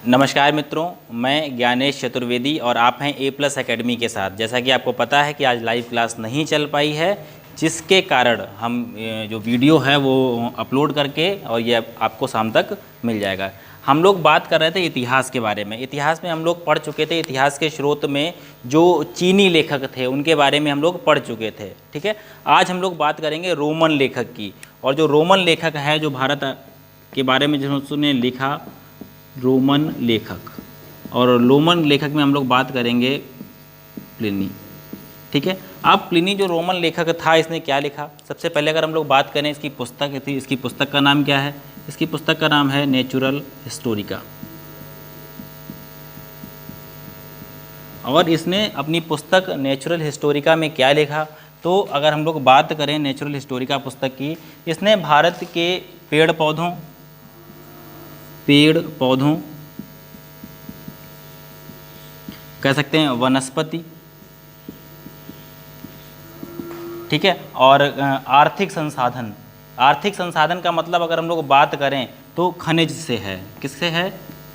नमस्कार मित्रों, मैं ज्ञानेश चतुर्वेदी और आप हैं A+ एकेडमी के साथ। जैसा कि आपको पता है कि आज लाइव क्लास नहीं चल पाई है, जिसके कारण हम जो वीडियो है वो अपलोड करके और ये आपको शाम तक मिल जाएगा। हम लोग बात कर रहे थे इतिहास के बारे में। इतिहास में हम लोग पढ़ चुके थे, इतिहास के स्रोत में जो चीनी लेखक थे उनके बारे में हम लोग पढ़ चुके थे। ठीक है, आज हम लोग बात करेंगे रोमन लेखक की। और जो रोमन लेखक है, जो भारत के बारे में जिन्होंने लिखा, रोमन लेखक। और रोमन लेखक में हम लोग बात करेंगे प्लिनी। ठीक है, अब प्लिनी जो रोमन लेखक था, इसने क्या लिखा? सबसे पहले अगर हम लोग बात करें, इसकी पुस्तक थी। इसकी पुस्तक का नाम क्या है? इसकी पुस्तक का नाम है नेचुरल हिस्टोरिका। और इसने अपनी पुस्तक नेचुरल हिस्टोरिका में क्या लिखा? तो अगर हम लोग बात करें नेचुरल हिस्टोरिका पुस्तक की, इसने भारत के पेड़ पौधों कह सकते हैं, वनस्पति, ठीक है, और आर्थिक संसाधन का मतलब अगर हम लोग बात करें तो खनिज से है। किससे है?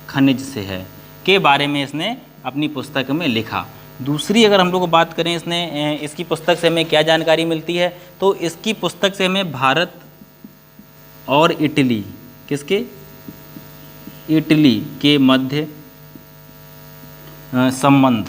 खनिज से है के बारे में इसने अपनी पुस्तक में लिखा। दूसरी अगर हम लोग बात करें, इसकी पुस्तक से हमें क्या जानकारी मिलती है? तो इसकी पुस्तक से हमें भारत और इटली, इटली के मध्य संबंध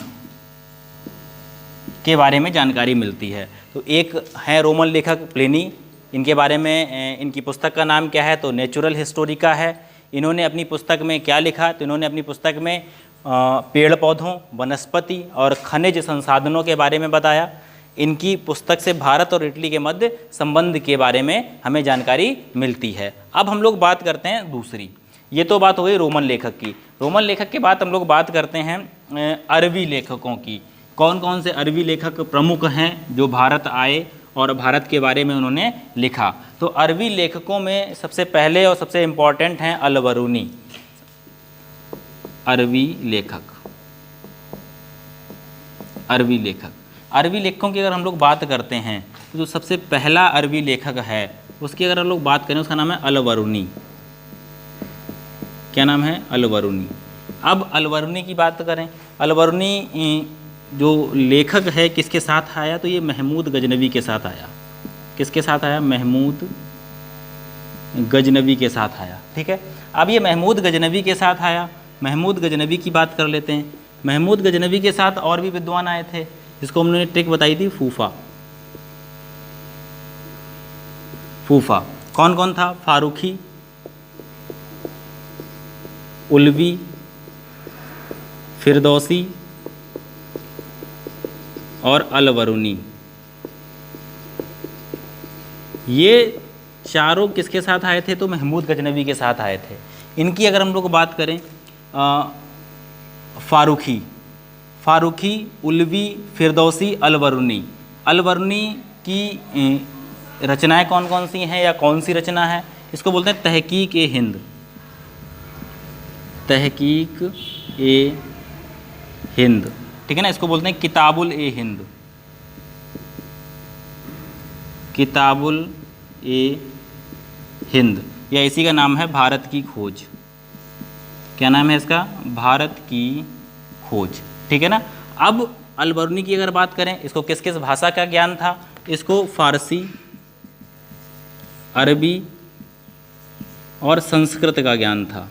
के बारे में जानकारी मिलती है। तो एक है रोमन लेखक प्लिनी, इनके बारे में इनकी पुस्तक का नाम क्या है? तो नेचुरल हिस्टोरिका है। इन्होंने अपनी पुस्तक में क्या लिखा? तो इन्होंने अपनी पुस्तक में पेड़ पौधों, वनस्पति और खनिज संसाधनों के बारे में बताया। इनकी पुस्तक से भारत और इटली के मध्य संबंध के बारे में हमें जानकारी मिलती है। अब हम लोग बात करते हैं दूसरी। ये तो बात हो गई रोमन लेखक की। रोमन लेखक के बाद हम लोग बात करते हैं अरबी लेखकों की। कौन कौन से अरबी लेखक प्रमुख हैं जो भारत आए और भारत के बारे में उन्होंने लिखा? तो अरबी लेखकों में सबसे पहले और सबसे इम्पॉर्टेंट हैं अल-बरूनी। अरबी लेखकों की अगर हम लोग बात करते हैं तो जो सबसे पहला अरबी लेखक है उसकी अगर हम लोग बात करें, उसका नाम है अल-बरूनी। क्या नाम है? अल-बरूनी। अब अल-बरूनी की बात करें, अल-बरूनी जो लेखक है किसके साथ आया? तो ये महमूद गजनवी के साथ आया। किसके साथ आया? महमूद गजनवी के साथ आया। ठीक है, अब ये महमूद गजनवी के साथ आया। महमूद गजनवी की बात कर लेते हैं। महमूद गजनवी के साथ और भी विद्वान आए थे, जिसको हमने ट्रिक बताई थी, फूफा। कौन कौन था? फारूकी, उलवी, फिरदौसी और अल-बरूनी। ये चारों किसके साथ आए थे? तो महमूद गजनवी के साथ आए थे। इनकी अगर हम लोग बात करें, फारूकी, उलवी, फिरदौसी, अल-बरूनी। अल-बरूनी की रचनाएं कौन कौन सी हैं या कौन सी रचना है? इसको बोलते हैं तहकीक-ए-हिंद। तहकीक-ए-हिंद, ठीक है ना। इसको बोलते हैं किताबुल-ए-हिंद। किताबुल-ए-हिंद, या इसी का नाम है भारत की खोज। क्या नाम है इसका? भारत की खोज। ठीक है ना। अब अल-बरूनी की अगर बात करें, इसको किस किस भाषा का ज्ञान था? इसको फारसी, अरबी और संस्कृत का ज्ञान था।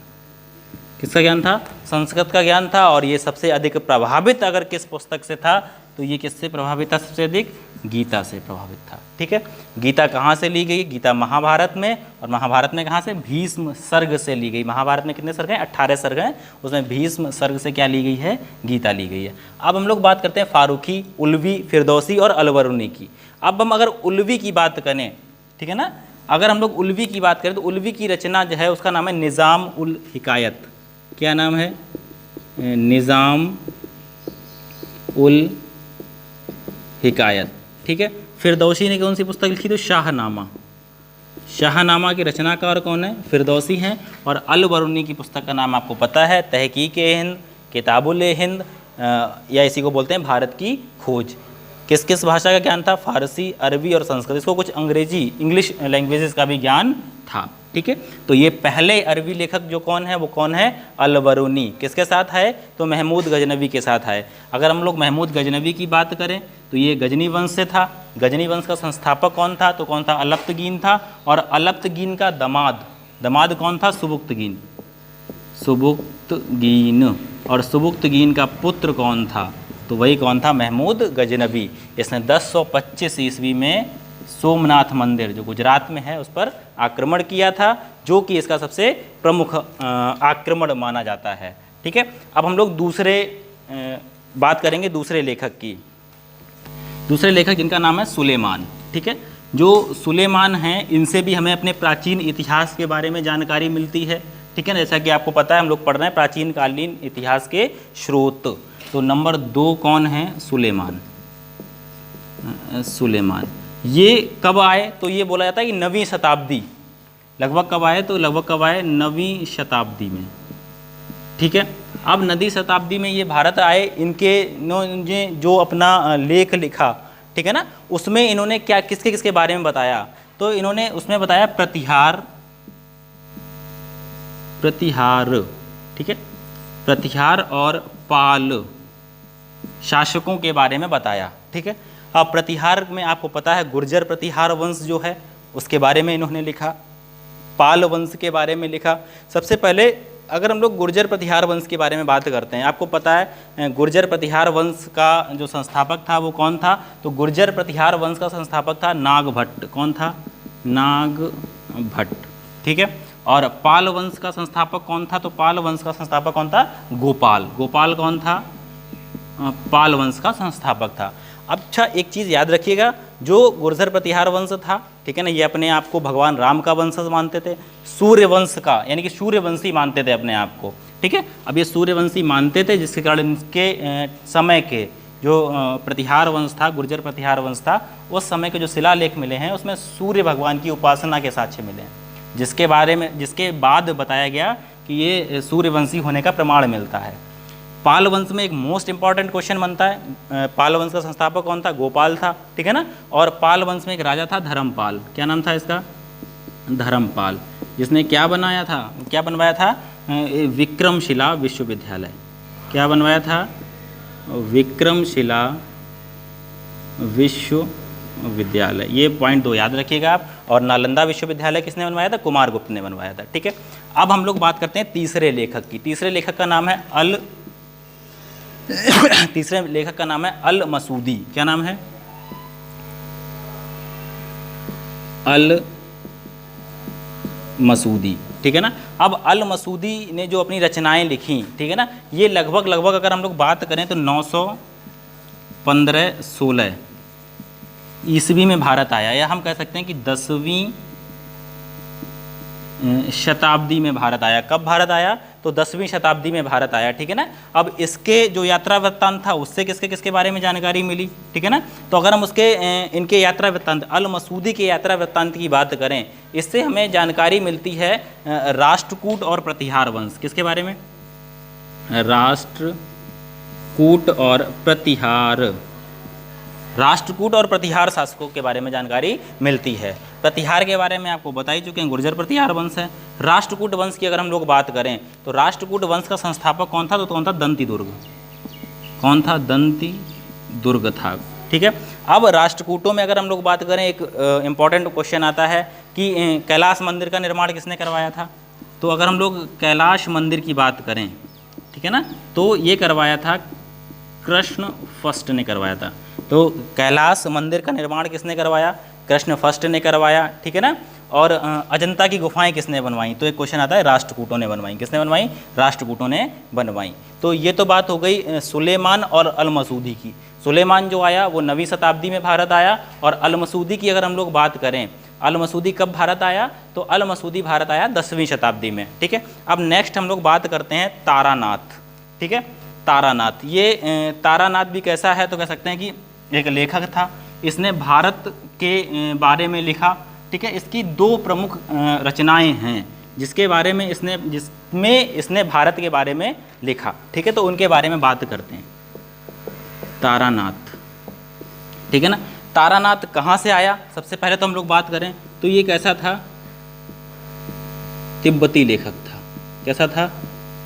किसका ज्ञान था? संस्कृत का ज्ञान था। और ये सबसे अधिक प्रभावित अगर किस पुस्तक से था, तो ये किससे प्रभावित था? सबसे अधिक गीता से प्रभावित था। ठीक है, गीता कहाँ से ली गई? गीता महाभारत में। और महाभारत में कहाँ से? भीष्म सर्ग से ली गई। महाभारत में कितने सर्ग हैं? 18 सर्ग हैं। उसमें भीष्म सर्ग से क्या ली गई है? गीता ली गई है। अब हम लोग बात करते हैं फारूकी, उलवी, फिरदौसी और अल-बरूनी की। अब हम अगर उलवी की बात करें, ठीक है ना, अगर हम लोग उलवी की बात करें तो उलवी की रचना जो है उसका नाम है निज़ाम-उल-हिकायत। क्या नाम है? निज़ाम-उल-हिकायत। ठीक है। फिरदौसी ने कौन सी पुस्तक लिखी? तो शाहनामा की रचनाकार कौन है? फिरदौसी हैं। और अल-बरूनी की पुस्तक का नाम आपको पता है, तहकीक-ए-हिंद, किताबुल-ए-हिंद, या इसी को बोलते हैं भारत की खोज। किस किस भाषा का ज्ञान था? फारसी, अरबी और संस्कृत। इसको कुछ इंग्लिश लैंग्वेजेस का भी ज्ञान था। ठीक है, तो ये पहले अरबी लेखक जो कौन है वो कौन है, अल-बरूनी। किसके साथ है, तो महमूद गजनवी के साथ है। अगर हम लोग महमूद गजनवी की बात करें तो ये गजनी वंश से था। गजनी वंश का संस्थापक कौन था, तो कौन था, अलप्तगीन था। और अलप्तगीन का दमाद कौन था, सुबुक्तगीन। और सुबुक्तगीन का पुत्र कौन था, तो वही कौन था, महमूद गजनवी। इसने 1025 ईस्वी में सोमनाथ मंदिर जो गुजरात में है उस पर आक्रमण किया था, जो कि इसका सबसे प्रमुख आक्रमण माना जाता है। ठीक है, अब हम लोग बात करेंगे दूसरे लेखक की। दूसरे लेखक जिनका नाम है सुलेमान। ठीक है, जो सुलेमान हैं इनसे भी हमें अपने प्राचीन इतिहास के बारे में जानकारी मिलती है। ठीक है ना, जैसा कि आपको पता है हम लोग पढ़ रहे हैं प्राचीन कालीन इतिहास के स्रोत। तो नंबर 2 कौन है, सुलेमान। ये कब आए, तो ये बोला जाता है कि 9वीं शताब्दी, लगभग कब आए, तो लगभग कब आए, 9वीं शताब्दी में। ठीक है, अब 9वीं शताब्दी में ये भारत आए। इन्होंने जो अपना लेख लिखा, ठीक है ना, उसमें इन्होंने क्या किसके किसके बारे में बताया, तो इन्होंने उसमें बताया प्रतिहार। ठीक है, प्रतिहार और पाल शासकों के बारे में बताया। ठीक है, अब प्रतिहार में आपको पता है गुर्जर प्रतिहार वंश जो है उसके बारे में इन्होंने लिखा, पाल वंश के बारे में लिखा। सबसे पहले अगर हम लोग गुर्जर प्रतिहार वंश के बारे में बात करते हैं, आपको पता है गुर्जर प्रतिहार वंश का जो संस्थापक था वो कौन था, तो गुर्जर प्रतिहार वंश का संस्थापक था नागभट्ट। कौन था, नागभट्ट। ठीक है, और पाल वंश का संस्थापक कौन था, तो पाल वंश का संस्थापक कौन था, गोपाल कौन था, पाल वंश का संस्थापक था। अच्छा, एक चीज़ याद रखिएगा, जो गुर्जर प्रतिहार वंश था, ठीक है ना, ये अपने आप को भगवान राम का वंशज मानते थे, सूर्यवंश का, यानी कि सूर्यवंशी मानते थे अपने आप को। ठीक है, अब ये सूर्यवंशी मानते थे, जिसके कारण इनके समय के जो प्रतिहार वंश था, गुर्जर प्रतिहार वंश था, उस समय के जो शिलालेख मिले हैं उसमें सूर्य भगवान की उपासना के साक्ष्य मिले हैं, जिसके बाद बताया गया कि ये सूर्यवंशी होने का प्रमाण मिलता है। पाल वंश में एक मोस्ट इंपॉर्टेंट क्वेश्चन बनता है, पाल वंश का संस्थापक कौन था, गोपाल था। ठीक है ना, और पाल वंश में एक राजा था धर्मपाल। क्या नाम था इसका, धर्मपाल, जिसने क्या बनवाया था, विक्रमशिला विश्वविद्यालय। क्या बनवाया था, विक्रमशिला विश्वविद्यालय। ये पॉइंट 2 याद रखिएगा आप। और नालंदा विश्वविद्यालय किसने बनवाया था, कुमारगुप्त ने बनवाया था। ठीक है, अब हम लोग बात करते हैं तीसरे लेखक की। तीसरे लेखक का नाम है अल मसूदी। क्या नाम है, अल मसूदी। ठीक है ना, अब अल मसूदी ने जो अपनी रचनाएं लिखी, ठीक है ना, ये लगभग अगर हम लोग बात करें तो 915-16 ईस्वी में भारत आया, या हम कह सकते हैं कि 10वीं शताब्दी में भारत आया। कब भारत आया, तो 10वीं शताब्दी में भारत आया। ठीक है ना, अब इसके जो यात्रा वृत्तांत था उससे किसके किसके बारे में जानकारी मिली। ठीक है ना, तो अगर हम इनके यात्रा वृत्तांत, अल मसूदी के यात्रा वृत्तांत की बात करें, इससे हमें जानकारी मिलती है राष्ट्रकूट और प्रतिहार वंश। किसके बारे में, राष्ट्रकूट और प्रतिहार शासकों के बारे में जानकारी मिलती है। प्रतिहार के बारे में आपको बता ही चुके हैं, गुर्जर प्रतिहार वंश है। राष्ट्रकूट वंश की अगर हम लोग बात करें तो राष्ट्रकूट वंश का संस्थापक कौन था, तो कौन था, दंतीदुर्ग। कौन था, दंतीदुर्ग था। ठीक है, अब राष्ट्रकूटों में अगर हम लोग बात करें, एक इम्पॉर्टेंट क्वेश्चन आता है कि कैलाश मंदिर का निर्माण किसने करवाया था। तो अगर हम लोग कैलाश मंदिर की बात करें, ठीक है ना, तो ये करवाया था कृष्ण फर्स्ट ने करवाया था। तो कैलाश मंदिर का निर्माण किसने करवाया, कृष्ण फर्स्ट ने करवाया। ठीक है ना, और अजंता की गुफाएं किसने बनवाई, तो एक क्वेश्चन आता है, राष्ट्रकूटों ने बनवाई। किसने बनवाई, राष्ट्रकूटों ने बनवाई। तो ये तो बात हो गई सुलेमान और अल मसूदी की। सुलेमान जो आया वो 9वीं शताब्दी में भारत आया, और अल मसूदी की अगर हम लोग बात करें, अल मसूदी कब भारत आया, तो अल मसूदी भारत आया 10वीं शताब्दी में। ठीक है, अब नेक्स्ट हम लोग बात करते हैं तारानाथ। ठीक है, तारानाथ, ये तारानाथ भी कैसा है, तो कह सकते हैं कि एक लेखक था, इसने भारत के बारे में लिखा। ठीक है, इसकी 2 प्रमुख रचनाएं हैं जिसमें इसने भारत के बारे में लिखा। ठीक है, तो उनके बारे में बात करते हैं। तारानाथ, ठीक है ना, तारानाथ कहाँ से आया, सबसे पहले तो हम लोग बात करें तो ये कैसा था, तिब्बती लेखक था। कैसा था?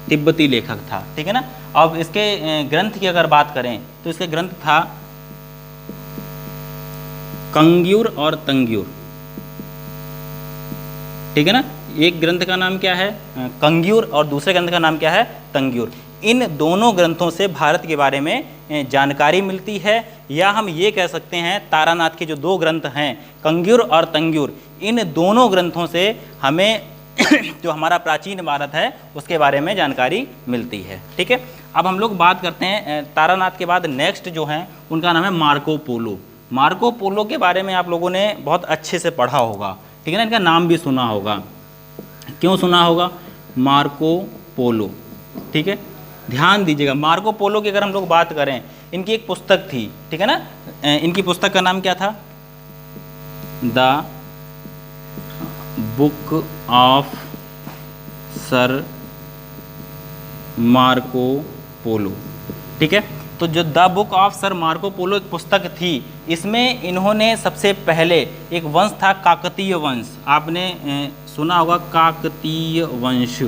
तिब्बती लेखक था, ठीक है ना। अब इसके ग्रंथ की अगर बात करें तो इसके ग्रंथ था कंग्यूर और तंग्यूर, ठीक है ना। एक ग्रंथ का नाम क्या है? कंग्यूर, और दूसरे ग्रंथ का नाम क्या है? तंग्यूर। इन दोनों ग्रंथों से भारत के बारे में जानकारी मिलती है, या हम ये कह सकते हैं तारानाथ के जो दो ग्रंथ हैं कंग्यूर और तंग्यूर, इन दोनों ग्रंथों से हमें जो हमारा प्राचीन भारत है उसके बारे में जानकारी मिलती है, ठीक है। अब हम लोग बात करते हैं तारानाथ के बाद नेक्स्ट जो हैं उनका नाम है मार्को पोलो। मार्को पोलो के बारे में आप लोगों ने बहुत अच्छे से पढ़ा होगा, ठीक है ना, इनका नाम भी सुना होगा। क्यों सुना होगा? मार्को पोलो, ठीक है। ध्यान दीजिएगा, मार्को पोलो की अगर हम लोग बात करें, इनकी एक पुस्तक थी, ठीक है ना। इनकी पुस्तक का नाम क्या था? The book of sir Marco Polo, ठीक है। तो जो the book of sir Marco Polo एक पुस्तक थी, इसमें इन्होंने सबसे पहले एक वंश था काकतीय वंश, आपने सुना होगा काकतीय वंश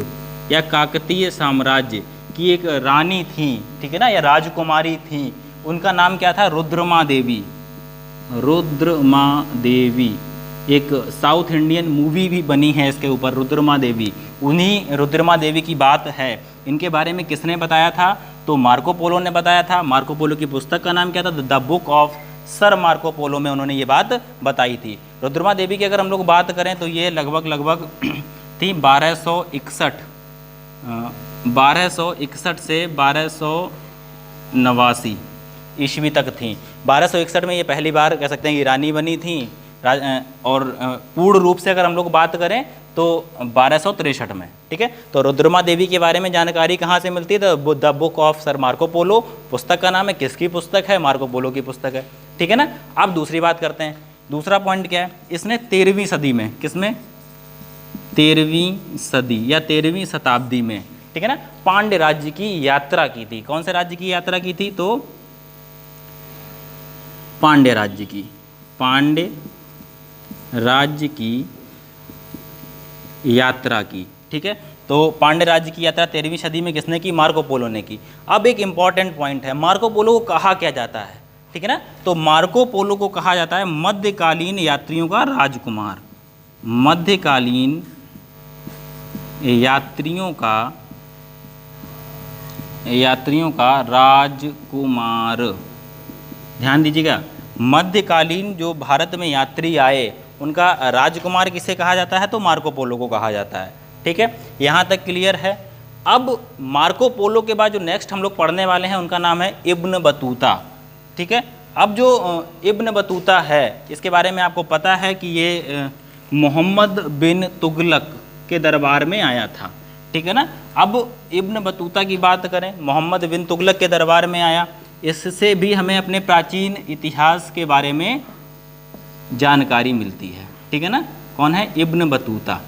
या काकतीय साम्राज्य की एक रानी थी, ठीक है ना, या राजकुमारी थी। उनका नाम क्या था? रुद्रमा देवी। रुद्रमा देवी, एक साउथ इंडियन मूवी भी बनी है इसके ऊपर, रुद्रमा देवी। उन्हीं रुद्रमा देवी की बात है। इनके बारे में किसने बताया था? तो मार्को पोलो ने बताया था। मार्को पोलो की पुस्तक का नाम क्या था? The book of sir Marco Polo में उन्होंने ये बात बताई थी। रुद्रमा देवी की अगर हम लोग बात करें तो ये लगभग थी 1261 से 1289 ईस्वी तक थी। 1261 में ये पहली बार कह सकते हैं ये रानी बनी थी, और पूर्ण रूप से अगर हम लोग बात करें तो 1263 में, ठीक है। तो रुद्रमा देवी के बारे में जानकारी कहाँ से मिलती है? The book of sir Marco Polo पुस्तक का नाम है। किसकी पुस्तक है? मार्को पोलो की पुस्तक है, ठीक है ना। अब दूसरी बात करते हैं। दूसरा पॉइंट क्या है? इसने 13वीं सदी में, किसमें? 13वीं सदी या 13वीं शताब्दी में, ठीक है ना, पांड्य राज्य की यात्रा की थी। कौन से राज्य की यात्रा की थी? तो पांड्य राज्य की, पांड्य राज्य की यात्रा की, ठीक है। तो पांड्य राज्य की यात्रा 13वीं सदी में किसने की? मार्को पोलो ने की। अब एक इंपॉर्टेंट पॉइंट है, मार्को पोलो को कहा क्या जाता है, ठीक है ना। तो मार्को पोलो को कहा जाता है मध्यकालीन यात्रियों का राजकुमार। मध्यकालीन यात्रियों का राजकुमार। ध्यान दीजिएगा, मध्यकालीन जो भारत में यात्री आए उनका राजकुमार किसे कहा जाता है? तो मार्को पोलो को कहा जाता है, ठीक है। यहाँ तक क्लियर है। अब मार्को पोलो के बाद जो नेक्स्ट हम लोग पढ़ने वाले हैं उनका नाम है इब्न बतूता, ठीक है। अब जो इब्न बतूता है इसके बारे में आपको पता है कि ये मोहम्मद बिन तुगलक के दरबार में आया था, ठीक है ना। अब इब्न बतूता की बात करें, मोहम्मद बिन तुगलक के दरबार में आया, इससे भी हमें अपने प्राचीन इतिहास के बारे में जानकारी मिलती है, ठीक है ना। कौन है? Ibn Battuta.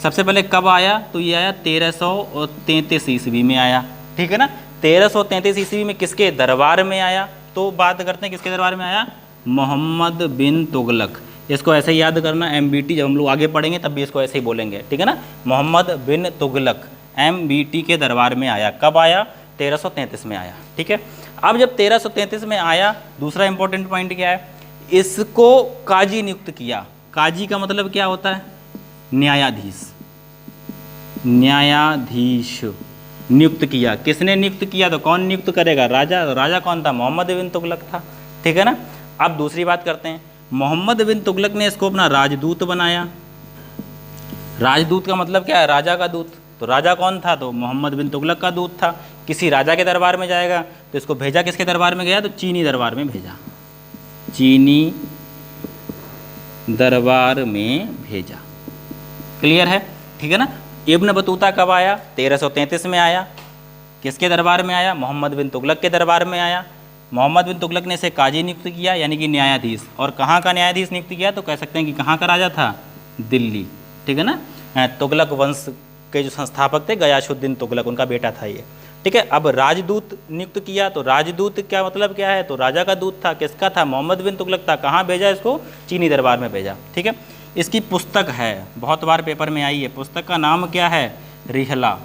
सबसे पहले कब आया? तो ये आया 1333 ईस्वी में आया, ठीक है ना। 1333 ईस्वी में किसके दरबार में आया? तो बात करते हैं किसके दरबार में आया? मोहम्मद बिन तुगलक। इसको ऐसे ही याद करना, MBT जब हम लोग आगे पढ़ेंगे तब भी इसको ऐसे ही बोलेंगे, ठीक है ना। मोहम्मद बिन तुगलक MBT के दरबार में आया। कब आया? 1333 में आया, ठीक है। अब जब 1333 में आया, दूसरा इंपॉर्टेंट पॉइंट क्या है? इसको काजी नियुक्त किया। काजी का मतलब क्या होता है? न्यायाधीश। न्यायाधीश नियुक्त किया। किसने नियुक्त किया? तो कौन नियुक्त करेगा? राजा। राजा कौन था? मोहम्मद बिन तुगलक था, ठीक है ना। अब दूसरी बात करते हैं, मोहम्मद बिन तुगलक ने इसको अपना राजदूत बनाया। राजदूत का मतलब क्या है? राजा का दूत। तो राजा कौन था? तो मोहम्मद बिन तुगलक का दूत था। किसी राजा के दरबार में जाएगा तो इसको भेजा किसके दरबार में गया? तो चीनी दरबार में भेजा। चीनी दरबार में भेजा। क्लियर है, ठीक है ना। इब्न बतूता कब आया? 1333 में आया। किसके दरबार में आया? मोहम्मद बिन तुगलक के दरबार में आया। मोहम्मद बिन तुगलक ने इसे काजी नियुक्त किया, यानी कि न्यायाधीश। और कहाँ का न्यायाधीश नियुक्त किया? तो कह सकते हैं कि कहाँ का राजा था? दिल्ली, ठीक है ना। तुगलक वंश के जो संस्थापक थे गयासुद्दीन तुगलक, उनका बेटा था ये, ठीक है। अब राजदूत नियुक्त किया, तो राजदूत क्या मतलब क्या है? तो राजा का दूत था। किसका था? मोहम्मद बिन तुगलक था। कहाँ भेजा इसको? चीनी दरबार में भेजा, ठीक है। इसकी पुस्तक है, बहुत बार पेपर में आई है, पुस्तक का नाम क्या है? रिहला,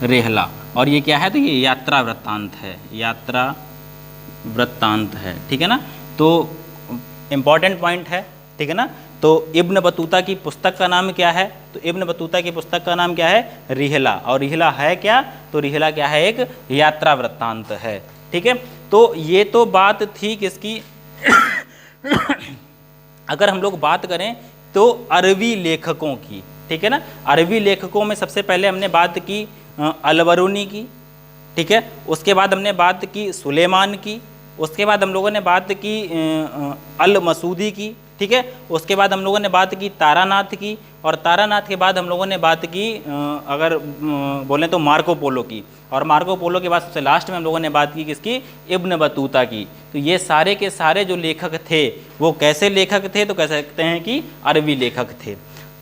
रेहला। और ये क्या है? तो ये यात्रा वृत्तांत है, यात्रा वृत्तांत है, ठीक है ना। तो इम्पॉर्टेंट पॉइंट है, ठीक है ना। तो इब्न बतूता की पुस्तक का नाम क्या है? तो इब्न बतूता की पुस्तक का नाम क्या है? रिहला। और रिहला है क्या? तो रिहला क्या है? एक यात्रा वृत्तांत है, ठीक है। तो ये तो बात थी किसकी? अगर हम लोग बात करें तो अरबी लेखकों की, ठीक है ना। अरबी लेखकों में सबसे पहले हमने बात की अलबरूनी की, ठीक है। उसके बाद हमने बात की सुलेमान की, उसके बाद हम लोगों ने बात की अल मसूदी की, ठीक है। उसके बाद हम लोगों ने बात की तारानाथ की, और तारानाथ के बाद हम लोगों ने बात की अगर बोलें तो मार्को पोलो की, और मार्को पोलो के बाद सबसे लास्ट में हम लोगों ने बात की किसकी? इब्न बतूता की। तो ये सारे के सारे जो लेखक थे वो कैसे लेखक थे? तो कह सकते हैं कि अरबी लेखक थे।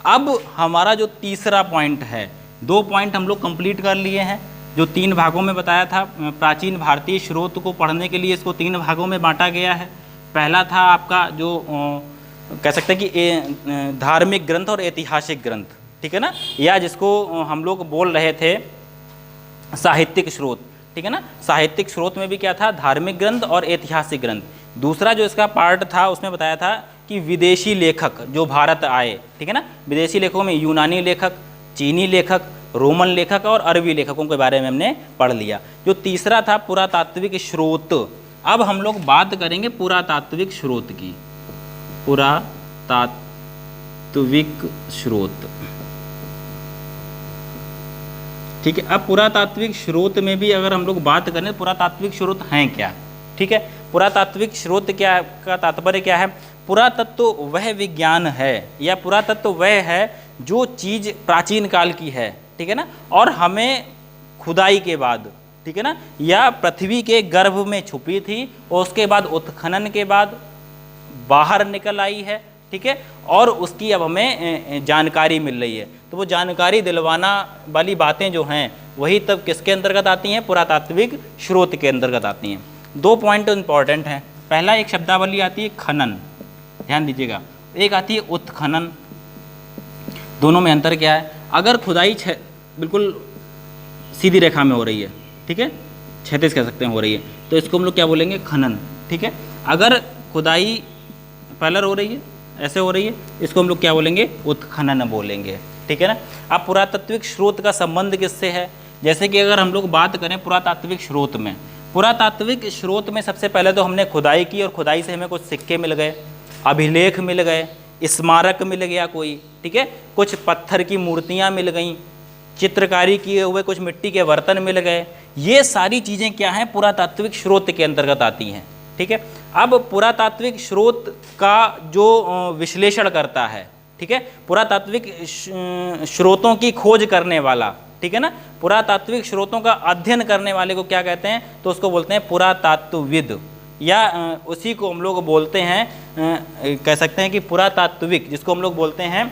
अब हमारा जो तीसरा पॉइंट है, 2 पॉइंट हम लोग कंप्लीट कर लिए हैं जो 3 भागों में बताया था। प्राचीन भारतीय स्रोत को पढ़ने के लिए इसको 3 भागों में बांटा गया है। पहला था आपका जो कह सकते हैं कि धार्मिक ग्रंथ और ऐतिहासिक ग्रंथ, ठीक है ना, या जिसको हम लोग बोल रहे थे साहित्यिक स्रोत, ठीक है ना। साहित्यिक स्रोत में भी क्या था? धार्मिक ग्रंथ और ऐतिहासिक ग्रंथ। दूसरा जो इसका पार्ट था उसमें बताया था कि विदेशी लेखक जो भारत आए, ठीक है ना। विदेशी लेखकों में यूनानी लेखक, चीनी लेखक, रोमन लेखक और अरबी लेखकों के बारे में हमने पढ़ लिया। जो तीसरा था पुरातात्विक स्रोत। अब हम लोग बात करेंगे पुरातात्विक स्रोत की, पुरातात्विक स्रोत, ठीक है। अब पुरातात्विक स्रोत में भी अगर हम लोग बात करें पुरातात्विक स्रोत हैं क्या, ठीक है। पुरातात्विक स्रोत क्या का तात्पर्य क्या है? पुरातत्व वह विज्ञान है या पुरातत्व वह है जो चीज़ प्राचीन काल की है, ठीक है ना, और हमें खुदाई के बाद, ठीक है ना, या पृथ्वी के गर्भ में छुपी थी और उसके बाद उत्खनन के बाद बाहर निकल आई है, ठीक है, और उसकी अब हमें जानकारी मिल रही है। तो वो जानकारी दिलवाना वाली बातें जो हैं वही तब किसके अंतर्गत आती हैं? पुरातात्विक स्रोत के अंतर्गत आती हैं। 2 पॉइंट इंपॉर्टेंट हैं। पहला एक शब्दावली आती है खनन, ध्यान दीजिएगा, एक आती है उत्खनन। दोनों में अंतर क्या है? अगर खुदाई बिल्कुल सीधी रेखा में हो रही है, ठीक है, क्षैतिज कह सकते हैं हो रही है, तो इसको हम लोग क्या बोलेंगे? खनन, ठीक है। अगर खुदाई पैरेलल हो रही है, ऐसे हो रही है, इसको हम लोग क्या बोलेंगे? उत्खनन बोलेंगे, ठीक है ना। अब पुरातात्विक स्रोत का संबंध किससे है? जैसे कि अगर हम लोग बात करें पुरातात्विक स्रोत में, पुरातात्विक स्रोत में सबसे पहले तो हमने खुदाई की और खुदाई से हमें कुछ सिक्के मिल गए, अभिलेख मिल गए, स्मारक मिल गया कोई, ठीक है, कुछ पत्थर की मूर्तियाँ मिल गई, चित्रकारी किए हुए कुछ मिट्टी के बर्तन मिल गए। ये सारी चीज़ें क्या हैं? पुरातात्विक स्रोत के अंतर्गत आती हैं, ठीक है। अब पुरातात्विक स्रोत का जो विश्लेषण करता है, ठीक है, पुरातात्विक स्रोतों की खोज करने वाला, ठीक है ना, पुरातात्विक स्रोतों का अध्ययन करने वाले को क्या कहते हैं? तो उसको बोलते हैं पुरातात्वविद, या उसी को हम लोग बोलते हैं कह सकते हैं कि पुरातात्विक, जिसको हम लोग बोलते हैं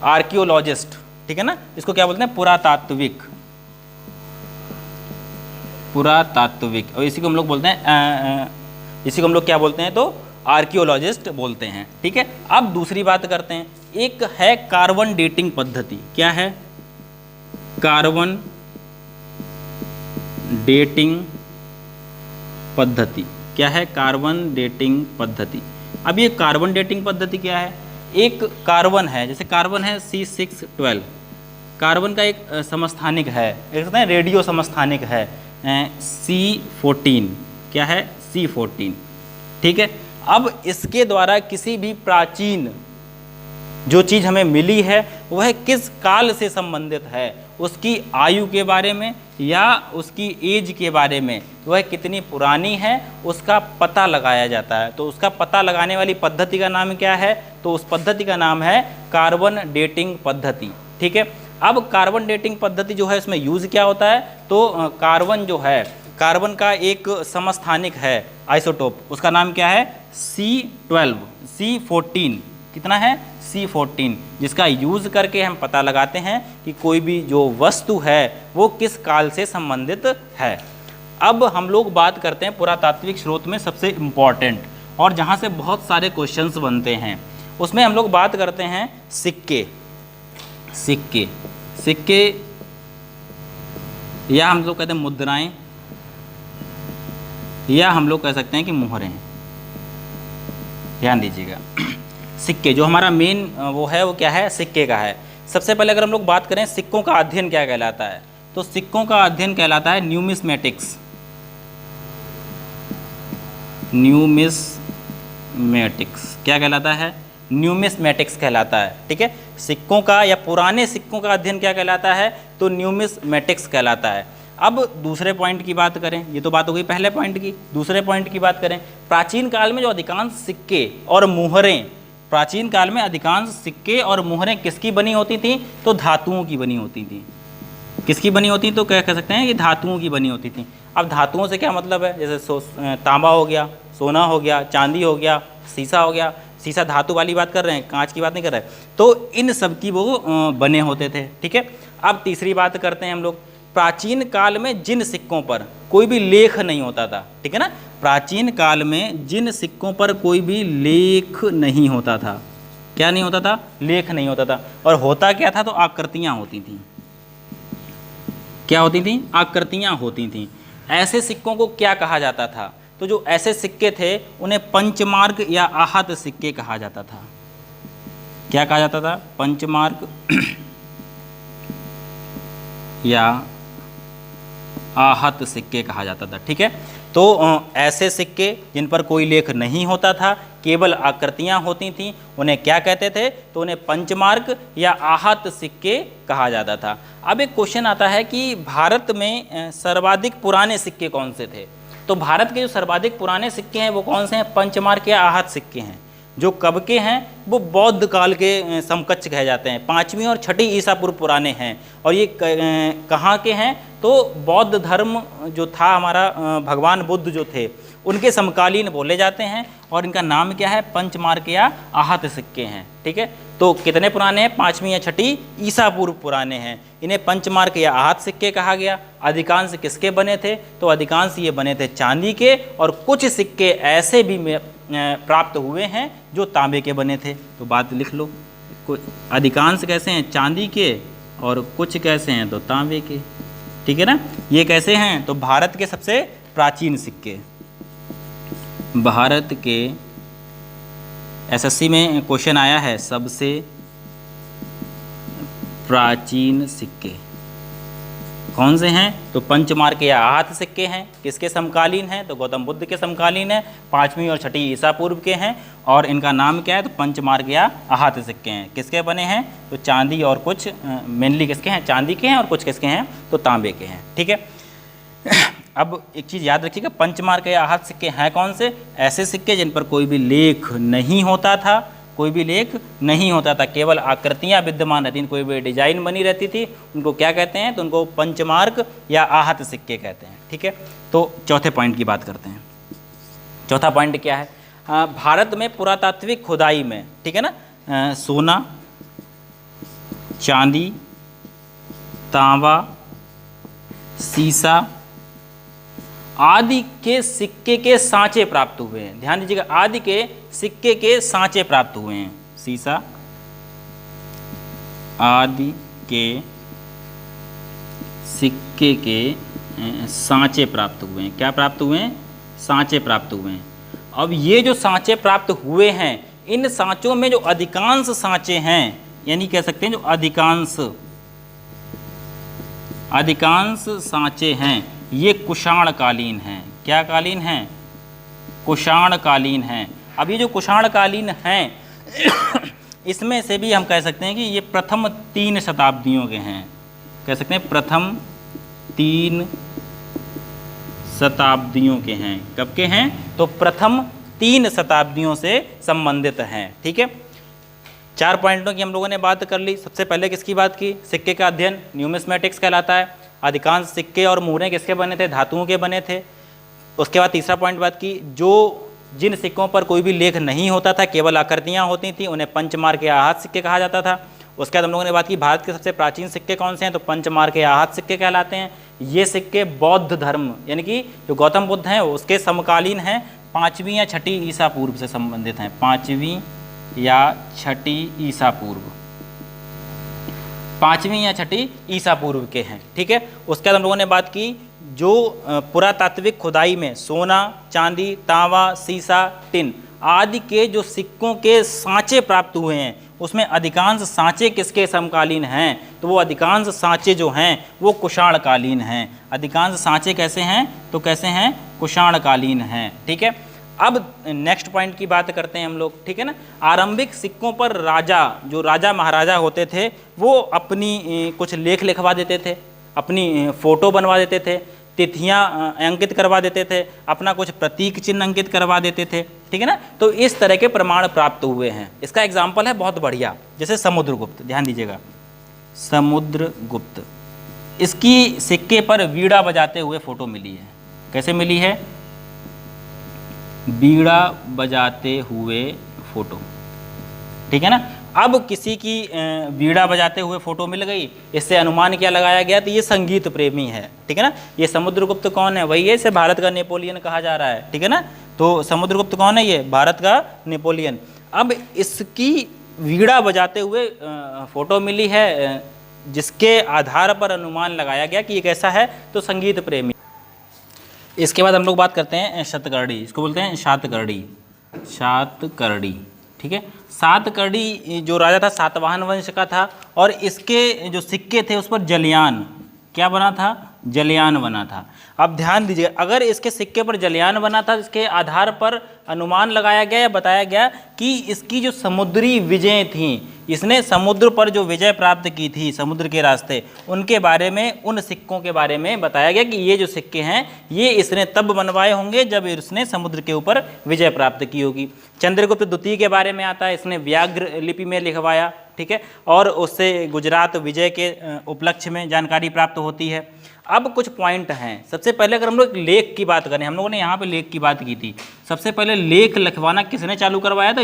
आर्कियोलॉजिस्ट, ठीक है ना, इसको क्या बोलते हैं? पुरातात्विक, पुरातात्विक। और इसी को हम लोग बोलते हैं इसी को हम लोग क्या बोलते हैं? तो आर्कियोलॉजिस्ट बोलते हैं, ठीक है। अब दूसरी बात करते हैं, एक है कार्बन डेटिंग पद्धति। क्या है? कार्बन डेटिंग पद्धति। क्या है? कार्बन डेटिंग पद्धति। अब ये कार्बन डेटिंग पद्धति क्या है? एक कार्बन है, जैसे कार्बन है C612, कार्बन का एक समस्थानिक है, एक कहते हैं रेडियो समस्थानिक है C14। क्या है? C14, ठीक है। अब इसके द्वारा किसी भी प्राचीन जो चीज़ हमें मिली है वह किस काल से संबंधित है, उसकी आयु के बारे में या उसकी एज के बारे में, वह कितनी पुरानी है, उसका पता लगाया जाता है। तो उसका पता लगाने वाली पद्धति का नाम क्या है? तो उस पद्धति का नाम है कार्बन डेटिंग पद्धति, ठीक है। अब कार्बन डेटिंग पद्धति जो है इसमें यूज़ क्या होता है? तो कार्बन जो है, कार्बन का एक समस्थानिक है आइसोटोप, उसका नाम क्या है? C12, C14, कितना है? C14, जिसका यूज़ करके हम पता लगाते हैं कि कोई भी जो वस्तु है वो किस काल से संबंधित है। अब हम लोग बात करते हैं पुरातात्विक स्रोत में सबसे इम्पॉर्टेंट और जहाँ से बहुत सारे क्वेश्चंस बनते हैं, उसमें हम लोग बात करते हैं सिक्के, सिक्के, सिक्के या हम लोग कहते हैं मुद्राएं, या हम लोग कह सकते हैं कि मोहरें। ध्यान दीजिएगा, सिक्के जो हमारा मेन वो है, वो क्या है, सिक्के का है। सबसे पहले अगर हम लोग बात करें सिक्कों का अध्ययन क्या कहलाता है, तो सिक्कों का अध्ययन कहलाता है न्यूमिस्मेटिक्स, न्यूमिस्मेटिक्स क्या कहलाता है, न्यूमिस्मेटिक्स कहलाता है। ठीक है, सिक्कों का या पुराने सिक्कों का अध्ययन क्या कहलाता है, तो न्यूमिस्मेटिक्स कहलाता है। अब दूसरे पॉइंट की बात करें, ये तो बात हो गई पहले पॉइंट की। दूसरे पॉइंट की बात करें, प्राचीन काल में जो अधिकांश सिक्के और मुहरें, प्राचीन काल में अधिकांश सिक्के और मुहरें किसकी बनी होती थी, तो धातुओं की बनी होती थी। किसकी बनी होती, तो कह सकते हैं कि धातुओं की बनी होती थी। अब धातुओं से क्या मतलब है, जैसे तांबा हो गया, सोना हो गया, चांदी हो गया, शीशा हो गया। शीशा धातु वाली बात कर रहे हैं, कांच की बात नहीं कर रहे। तो इन सब की वो बने होते थे। ठीक है, अब तीसरी बात करते हैं हम लोग, प्राचीन काल में जिन सिक्कों पर कोई भी लेख नहीं होता था, ठीक है ना, प्राचीन काल में जिन सिक्कों पर कोई भी लेख नहीं होता था, क्या नहीं होता था, लेख नहीं होता था, और होता क्या था, तो आकृतियाँ होती थीं। क्या होती थीं, आकृतियाँ होती थीं। ऐसे सिक्कों को क्या कहा जाता था, तो जो ऐसे सिक्के थे उन्हें पंचमार्क या आहत सिक्के कहा जाता था। क्या कहा जाता था, पंचमार्क या आहत सिक्के कहा जाता था। ठीक है, तो ऐसे सिक्के जिन पर कोई लेख नहीं होता था, केवल आकृतियाँ होती थीं, उन्हें क्या कहते थे, तो उन्हें पंचमार्क या आहत सिक्के कहा जाता था। अब एक क्वेश्चन आता है कि भारत में सर्वाधिक पुराने सिक्के कौन से थे, तो भारत के जो सर्वाधिक पुराने सिक्के हैं वो कौन से हैं, पंचमार्क या आहत सिक्के हैं। जो कब के हैं, वो बौद्ध काल के समकक्ष कहे जाते हैं, 5वीं और 6ठी ईसा पूर्व पुराने हैं। और ये कहाँ के हैं, तो बौद्ध धर्म जो था हमारा, भगवान बुद्ध जो थे उनके समकालीन बोले जाते हैं, और इनका नाम क्या है, पंचमार्क या आहत सिक्के हैं। ठीक है, तो कितने पुराने हैं, 5वीं या 6ठी ईसा पूर्व पुराने हैं। इन्हें पंचमार्क या आहत सिक्के कहा गया। अधिकांश किसके बने थे, तो अधिकांश ये बने थे चांदी के, और कुछ सिक्के ऐसे भी प्राप्त हुए हैं जो तांबे के बने थे। तो बात लिख लो, अधिकांश कैसे हैं, चांदी के, और कुछ कैसे हैं, तो तांबे के। ठीक है ना, ये कैसे हैं, तो भारत के सबसे प्राचीन सिक्के, भारत के एसएससी में क्वेश्चन आया है, सबसे प्राचीन सिक्के कौन से हैं, तो पंचमार्क या आहत सिक्के हैं। किसके समकालीन हैं, तो गौतम बुद्ध के समकालीन हैं, 5वीं और 6ठी ईसा पूर्व के हैं, और इनका नाम क्या है, तो पंचमार्क या आहत सिक्के हैं। किसके बने हैं, तो चांदी, और कुछ मेनली किसके हैं, चांदी के हैं, और कुछ किसके हैं, तो तांबे के हैं। ठीक है, अब एक चीज़ याद रखिएगा, पंचमार्क या आहत सिक्के हैं कौन से, ऐसे सिक्के जिन पर कोई भी लेख नहीं होता था, कोई भी लेख नहीं होता था, केवल आकृतियाँ विद्यमान रहती थीं, कोई भी डिजाइन बनी रहती थी, उनको क्या कहते हैं, तो उनको पंचमार्क या आहत सिक्के कहते हैं। ठीक है, तो चौथे पॉइंट की बात करते हैं। चौथा पॉइंट क्या है, भारत में पुरातात्विक खुदाई में, ठीक है ना, सोना, चांदी, तांबा, शीशा आदि के सिक्के के सांचे प्राप्त हुए हैं। ध्यान दीजिएगा, आदि के सिक्के के सांचे प्राप्त हुए हैं। शीशा आदि के सिक्के के सांचे प्राप्त हुए हैं। क्या प्राप्त हुए हैं, सांचे प्राप्त हुए हैं। अब ये जो सांचे प्राप्त हुए हैं, इन सांचों में जो अधिकांश सांचे हैं, यानी कह सकते हैं जो अधिकांश सांचे हैं, ये कुषाण कालीन हैं। क्या कालीन हैं, कुषाण कालीन हैं। अब ये जो कुषाण कालीन हैं इसमें से भी हम कह सकते हैं कि ये प्रथम 3 शताब्दियों के हैं। कह सकते हैं प्रथम 3 शताब्दियों के हैं। कब के हैं, तो प्रथम 3 शताब्दियों से संबंधित हैं। ठीक है, 4 पॉइंटों की हम लोगों ने बात कर ली। सबसे पहले किसकी बात की, सिक्के का अध्ययन न्यूमिस्मेटिक्स कहलाता है। अधिकांश सिक्के और मुहरें किसके बने थे, धातुओं के बने थे। उसके बाद तीसरा पॉइंट बात की, जो जिन सिक्कों पर कोई भी लेख नहीं होता था, केवल आकृतियाँ होती थी, उन्हें पंचमार्क या आहत सिक्के कहा जाता था। उसके बाद हम लोगों ने बात की भारत के सबसे प्राचीन सिक्के कौन से हैं, तो पंचमार्क या आहत सिक्के कहलाते हैं। ये सिक्के बौद्ध धर्म यानी कि जो गौतम बुद्ध हैं उसके समकालीन हैं, 5वीं या 6ठी ईसा पूर्व से संबंधित हैं। 5वीं या छठी ईसा पूर्व, 5वीं या छठी ईसा पूर्व के हैं। ठीक है, उसके बाद हम लोगों ने बात की जो पुरातात्विक खुदाई में सोना, चांदी, तांबा, सीसा, टिन आदि के जो सिक्कों के सांचे प्राप्त हुए हैं, उसमें अधिकांश सांचे किसके समकालीन हैं? तो वो अधिकांश सांचे जो हैं वो कुषाणकालीन हैं। अधिकांश सांचे कैसे हैं? तो कैसे हैं? कुषाणकालीन हैं। ठीक है, अब नेक्स्ट पॉइंट की बात करते हैं हम लोग। ठीक है ना, आरंभिक सिक्कों पर राजा, जो राजा महाराजा होते थे, वो अपनी कुछ लेख लिखवा देते थे, अपनी फोटो बनवा देते थे, तिथियां अंकित करवा देते थे, अपना कुछ प्रतीक चिन्ह अंकित करवा देते थे। ठीक है ना, तो इस तरह के प्रमाण प्राप्त हुए हैं। इसका एग्जाम्पल है बहुत बढ़िया, जैसे समुद्रगुप्त, ध्यान दीजिएगा, समुद्रगुप्त, इसकी सिक्के पर वीणा बजाते हुए फोटो मिली है। कैसे मिली है? वीणा बजाते हुए फोटो। ठीक है ना, अब किसी की वीणा बजाते हुए फोटो मिल गई, इससे अनुमान क्या लगाया गया? तो ये संगीत प्रेमी है। ठीक है ना, ये समुद्रगुप्त कौन है? वही है, इसे भारत का नेपोलियन कहा जा रहा है। ठीक है ना, तो समुद्रगुप्त कौन है? ये भारत का नेपोलियन। अब इसकी वीणा बजाते हुए फोटो मिली है, जिसके आधार पर अनुमान लगाया गया कि ये कैसा है? तो संगीत प्रेमी। इसके बाद हम लोग बात करते हैं शतकर्णी, इसको बोलते हैं शातकर्णी, शातकर्णी। ठीक है, सातकर्णी जो राजा था सातवाहन वंश का था, और इसके जो सिक्के थे उस पर जलयान, क्या बना था? जलयान बना था। अब ध्यान दीजिए, अगर इसके सिक्के पर जलयान बना था, इसके आधार पर अनुमान लगाया गया या बताया गया कि इसकी जो समुद्री विजय थी, इसने समुद्र पर जो विजय प्राप्त की थी समुद्र के रास्ते, उनके बारे में, उन सिक्कों के बारे में बताया गया कि ये जो सिक्के हैं ये इसने तब बनवाए होंगे जब इसने समुद्र के ऊपर विजय प्राप्त की होगी। चंद्रगुप्त द्वितीय के बारे में आता है, इसने व्याघ्र लिपि में लिखवाया। ठीक है, और उससे गुजरात विजय के उपलक्ष्य में जानकारी प्राप्त होती है। अब कुछ पॉइंट हैं। सबसे पहले अगर हम लोग लेख की बात करें, हम लोगों ने यहाँ पे लेख की बात की थी। सबसे पहले लेख लिखवाना किसने चालू करवाया था?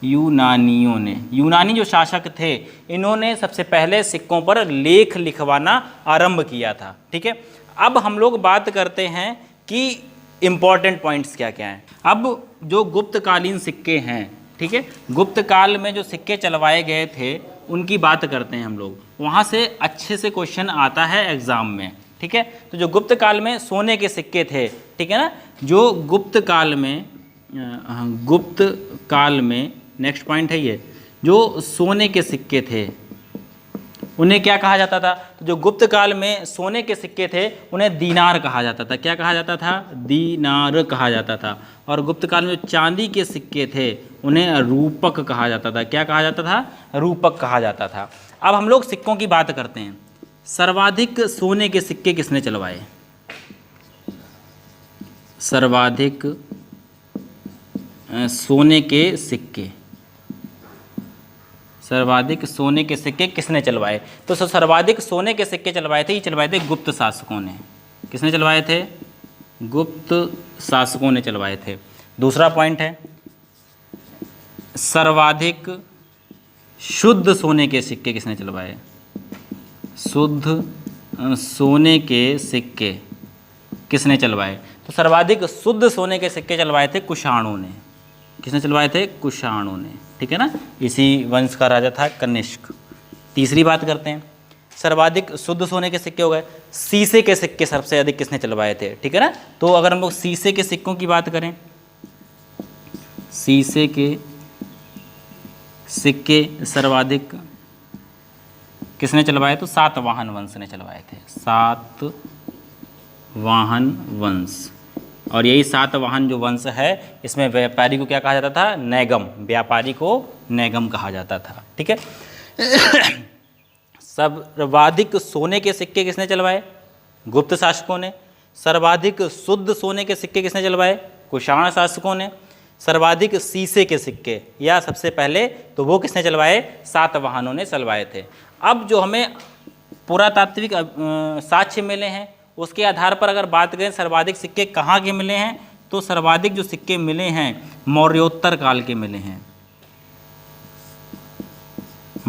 यूनानियों ने। यूनानी जो शासक थे, इन्होंने सबसे पहले सिक्कों पर लेख लिखवाना आरंभ किया था। ठीक है, अब हम लोग बात करते हैं कि इम्पॉर्टेंट पॉइंट्स क्या क्या हैं। अब जो गुप्तकालीन सिक्के हैं, ठीक है, गुप्त काल में जो सिक्के चलवाए गए थे उनकी बात करते हैं हम लोग। वहाँ से अच्छे से क्वेश्चन आता है एग्जाम में। ठीक है, तो जो गुप्त काल में सोने के सिक्के थे, ठीक है ना, जो गुप्त काल में नेक्स्ट पॉइंट है ये, जो सोने के सिक्के थे उन्हें क्या कहा जाता था? तो जो गुप्त काल में सोने के सिक्के थे उन्हें दीनार कहा जाता था। क्या कहा जाता था? दीनार कहा जाता था। और गुप्त काल में जो चांदी के सिक्के थे उन्हें रूपक कहा जाता था। क्या कहा जाता था? रूपक कहा जाता था। अब हम लोग सिक्कों की बात करते हैं। सर्वाधिक सोने के सिक्के किसने चलवाए? सर्वाधिक सोने के सिक्के, सर्वाधिक सोने के सिक्के किसने चलवाए? तो सर्वाधिक सोने के सिक्के चलवाए थे गुप्त शासकों ने। किसने चलवाए थे? गुप्त शासकों ने चलवाए थे। दूसरा पॉइंट है, सर्वाधिक शुद्ध सोने के सिक्के किसने चलवाए? शुद्ध सोने के सिक्के किसने चलवाए? तो सर्वाधिक शुद्ध सोने के सिक्के चलवाए थे कुषाणों ने। किसने चलवाए थे? कुषाणों ने। ठीक है ना, इसी वंश का राजा था कनिष्क। तीसरी बात करते हैं, सर्वाधिक शुद्ध सोने के सिक्के हो गए। सीसे के सिक्के सबसे अधिक किसने चलवाए थे? ठीक है ना, तो अगर हम लोग सीसे के सिक्कों की बात करें, सीसे के सिक्के सर्वाधिक किसने चलवाए? तो सातवाहन वंश ने चलवाए थे। सातवाहन वंश। और यही सातवाहन जो वंश है, इसमें व्यापारी को क्या कहा जाता था? नैगम। व्यापारी को नैगम कहा जाता था। ठीक है। सर्वाधिक सोने के सिक्के किसने चलवाए? गुप्त शासकों ने। सर्वाधिक शुद्ध सोने के सिक्के किसने चलवाए? कुषाण शासकों ने। सर्वाधिक शीशे के सिक्के या सबसे पहले तो वो किसने चलवाए? सातवाहनों ने चलवाए थे। अब जो हमें पुरातात्विक साक्ष्य मिले हैं उसके आधार पर अगर बात करें सर्वाधिक सिक्के कहाँ के मिले हैं, तो सर्वाधिक जो सिक्के मिले हैं मौर्योत्तर काल के मिले हैं।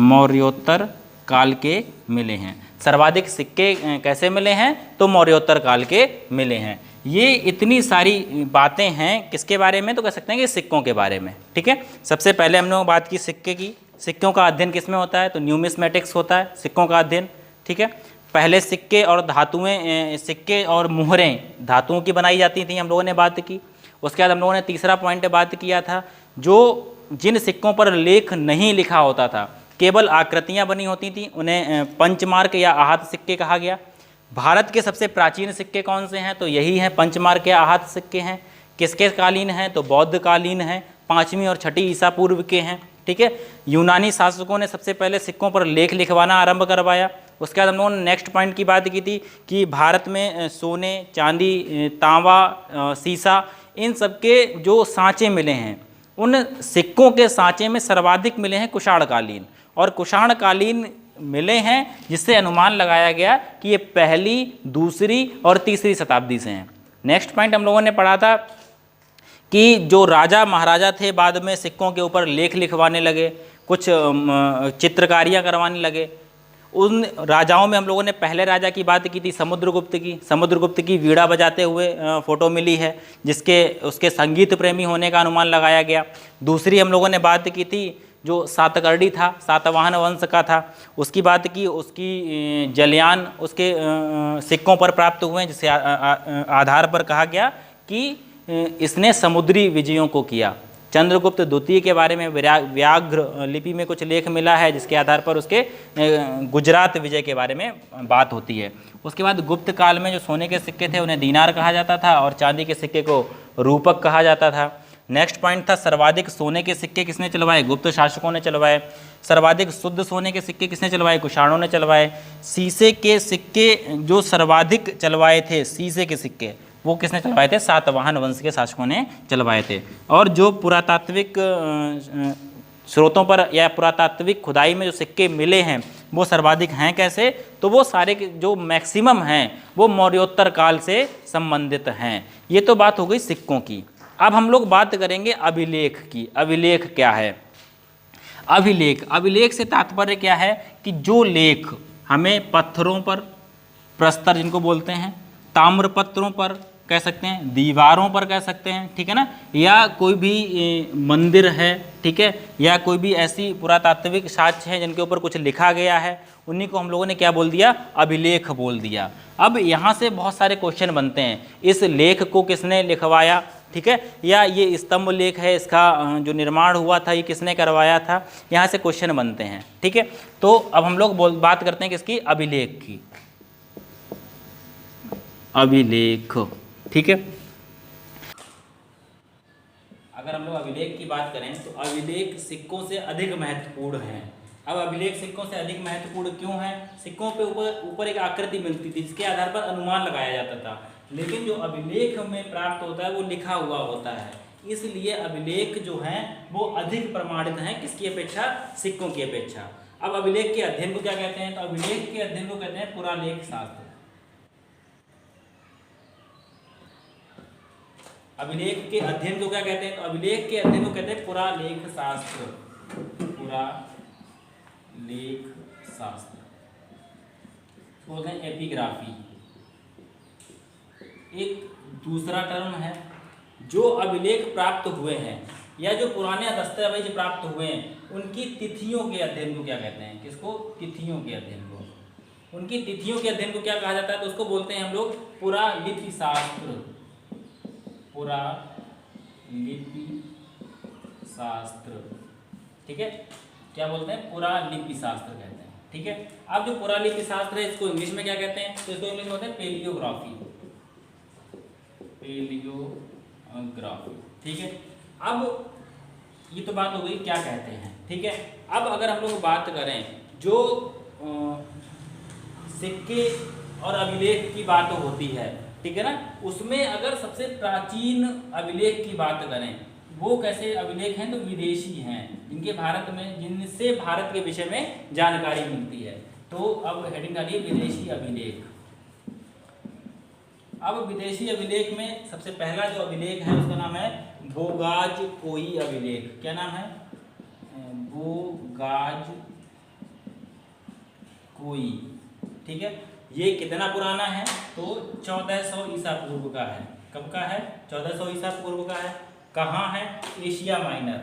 मौर्योत्तर काल के मिले हैं। सर्वाधिक सिक्के कैसे मिले हैं, तो मौर्योत्तर काल के मिले हैं। ये इतनी सारी बातें हैं किसके बारे में, तो कह सकते हैं कि सिक्कों के बारे में। ठीक है, सबसे पहले हम लोग बात की सिक्के की। सिक्कों का अध्ययन किस में होता है, तो न्यूमिस्मेटिक्स होता है सिक्कों का अध्ययन। ठीक है, पहले सिक्के और धातुएं, सिक्के और मुहरें धातुओं की बनाई जाती थी, हम लोगों ने बात की। उसके बाद हम लोगों ने तीसरा पॉइंट बात किया था, जो जिन सिक्कों पर लेख नहीं लिखा होता था, केवल आकृतियां बनी होती थी, उन्हें पंचमार्क या आहत सिक्के कहा गया। भारत के सबसे प्राचीन सिक्के कौन से हैं, तो यही हैं, पंचमार्क या आहत सिक्के हैं। किसके कालीन हैं, तो बौद्ध कालीन हैं, 5वीं और 6ठी ईसा पूर्व के हैं। ठीक है, यूनानी शासकों ने सबसे पहले सिक्कों पर लेख लिखवाना आरंभ करवाया। उसके बाद हम लोगों ने नेक्स्ट पॉइंट की बात की थी कि भारत में सोने, चांदी, तांबा, सीसा, इन सब के जो सांचे मिले हैं, उन सिक्कों के सांचे में सर्वाधिक मिले हैं कुषाण कालीन, और कुषाण कालीन मिले हैं जिससे अनुमान लगाया गया कि ये पहली, दूसरी और तीसरी शताब्दी से हैं। नेक्स्ट पॉइंट हम लोगों ने पढ़ा था कि जो राजा महाराजा थे बाद में सिक्कों के ऊपर लेख लिखवाने लगे, कुछ चित्रकारियाँ करवाने लगे। उन राजाओं में हम लोगों ने पहले राजा की बात की थी, समुद्रगुप्त की। समुद्रगुप्त की वीणा बजाते हुए फोटो मिली है, जिसके उसके संगीत प्रेमी होने का अनुमान लगाया गया। दूसरी हम लोगों ने बात की थी जो सातकर्णी था, सातवाहन वंश का था, उसकी बात की। उसकी जलयान उसके सिक्कों पर प्राप्त हुए हैं, जिससे आधार पर कहा गया कि इसने समुद्री विजयों को किया। चंद्रगुप्त द्वितीय के बारे में व्याघ्र लिपि में कुछ लेख मिला है, जिसके आधार पर उसके गुजरात विजय के बारे में बात होती है। उसके बाद गुप्त काल में जो सोने के सिक्के थे उन्हें दीनार कहा जाता था, और चांदी के सिक्के को रूपक कहा जाता था। नेक्स्ट पॉइंट था सर्वाधिक सोने के सिक्के किसने चलवाए, गुप्त शासकों ने चलवाए। सर्वाधिक शुद्ध सोने के सिक्के किसने चलवाए, कुषाणों ने चलवाए। शीशे के सिक्के जो सर्वाधिक चलवाए थे, शीशे के सिक्के, वो किसने चलवाए थे, सातवाहन वंश के शासकों ने चलवाए थे। और जो पुरातात्विक स्रोतों पर या पुरातात्विक खुदाई में जो सिक्के मिले हैं वो सर्वाधिक हैं कैसे, तो वो सारे जो मैक्सिमम हैं वो मौर्योत्तर काल से संबंधित हैं। ये तो बात हो गई सिक्कों की। अब हम लोग बात करेंगे अभिलेख की। अभिलेख क्या है, अभिलेख से तात्पर्य क्या है कि जो लेख हमें पत्थरों पर, प्रस्तर जिनको बोलते हैं, ताम्रपत्रों पर कह सकते हैं, दीवारों पर कह सकते हैं, ठीक है ना, या कोई भी मंदिर है, ठीक है, या कोई भी ऐसी पुरातात्विक साक्ष्य है जिनके ऊपर कुछ लिखा गया है, उन्हीं को हम लोगों ने क्या बोल दिया, अभिलेख बोल दिया। अब यहाँ से बहुत सारे क्वेश्चन बनते हैं, इस लेख को किसने लिखवाया, ठीक है, या ये स्तंभ लेख है, इसका जो निर्माण हुआ था ये किसने करवाया था, यहाँ से क्वेश्चन बनते हैं। ठीक है, तो अब हम लोग बात करते हैं किसकी, अभिलेख की। अभिलेख, ठीक है, अगर हम लोग अभिलेख की बात करें तो अभिलेख सिक्कों से अधिक महत्वपूर्ण हैं। अब अभिलेख सिक्कों से अधिक महत्वपूर्ण क्यों है, सिक्कों पे ऊपर एक आकृति मिलती थी जिसके आधार पर अनुमान लगाया जाता था, लेकिन जो अभिलेख में प्राप्त होता है वो लिखा हुआ होता है, इसलिए अभिलेख जो हैं वो अधिक प्रमाणित हैं किसकी अपेक्षा, सिक्कों की अपेक्षा। अब अभिलेख के अध्ययन को क्या कहते हैं, तो अभिलेख के अध्ययन को कहते हैं पुरालेख शास्त्र। अभिलेख के अध्ययन को क्या कहते हैं, तो अभिलेख के अध्ययन को कहते हैं पुरालेख शास्त्र। पुरालेख शास्त्र बोलते हैं एपिग्राफी। एक दूसरा टर्म है, जो अभिलेख प्राप्त हुए हैं या जो पुराने दस्तावेज प्राप्त हुए हैं उनकी तिथियों के अध्ययन को क्या कहते हैं, किसको, तिथियों के अध्ययन को। उनकी तिथियों के अध्ययन को क्या कहा जाता है, तो उसको बोलते हैं हम लोग पुरालिपि शास्त्र। पुरालिपि शास्त्र, ठीक है, क्या बोलते हैं, पुरालिपि शास्त्र कहते हैं। ठीक है, अब जो पुरालिपि शास्त्र है इसको इंग्लिश में क्या कहते हैं, तो इसको इंग्लिश में बोलते हैं पेलियोग्राफी। पेलियोग्राफी, ठीक है। अब ये तो बात हो गई क्या कहते हैं, ठीक है। अब अगर हम लोग बात करें जो सिक्के और अभिलेख की बात होती है, ठीक है ना, उसमें अगर सबसे प्राचीन अभिलेख की बात करें वो कैसे अभिलेख हैं, तो विदेशी हैं, जिनके भारत में, जिनसे भारत के विषय में जानकारी मिलती है। तो अब हेडिंग डालिए विदेशी अभिलेख। अब विदेशी अभिलेख में सबसे पहला जो अभिलेख है उसका नाम है बोगाज-कोई अभिलेख। क्या नाम है, बोगाज-कोई ठीक है। ये कितना पुराना है? तो 1400 ईसा पूर्व का है। कब का है? 1400 ईसा पूर्व का है। कहाँ है? Asia minor,